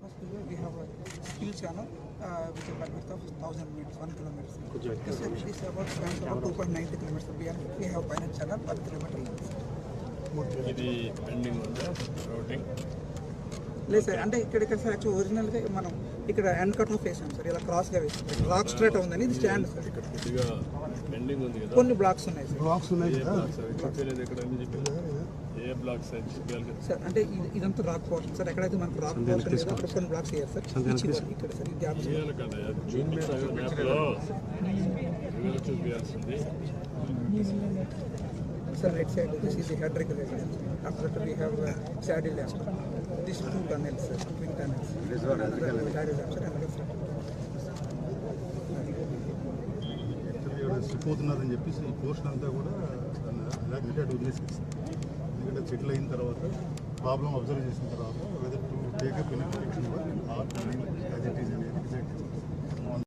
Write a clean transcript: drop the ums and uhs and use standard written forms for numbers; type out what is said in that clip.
We have a skill channel with a bandwidth of 1000 meters, 1 kilometer. This is about 2.90 kilometers. We have pilot channel 1 kilometer. ఇది pending ఉందా routing? లేదు sir, అంటే ఇక్కడ sir actual ఒరిజినల్గా మనం ఇక్కడ end cut off వేసాం sir, ఇలా క్రాస్గా వేసాం. రాక్ స్ట్రేట్ ఉందని ఇది స్టాండ్ సార్. ఇక్కడ కొద్దిగా పెండింగ్ ఉంది కదా, కొన్ని బ్లాక్స్ ఉన్నాయి సార్. ఏ బ్లాక్స్ అవి చెప్పలేదు ఎక్కడ అని చెప్పారు. ఏ బ్లాక్స్ అని చెప్పాలి కదా సార్. అంటే ఇదంతా రాక్ పోర్షన్ సార్. ఎక్కడైతే మనకు రాక్ పోర్షన్ లేదో అక్కడ కొన్ని బ్లాక్స్ వేయాలి సార్. ఇక్కడ సార్ ఈ గ్యాప్ చేయాలి కదా, మ్యాప్లో చూపించాల్సింది. Sir, right side, this is the head regulation. After that, we have saddle lamp. These two tunnels, sir, twin tunnels. This one is the saddle lamp, sir, another sir. పోతున్నారని చెప్పేసి ఈ portion అంతా కూడా అలాగే అటు వదిలేసేసి, ఎందుకంటే సెటిల్ అయిన తర్వాత ప్రాబ్లం అబ్జర్వ్ చేసిన తర్వాత whether to take up in as it is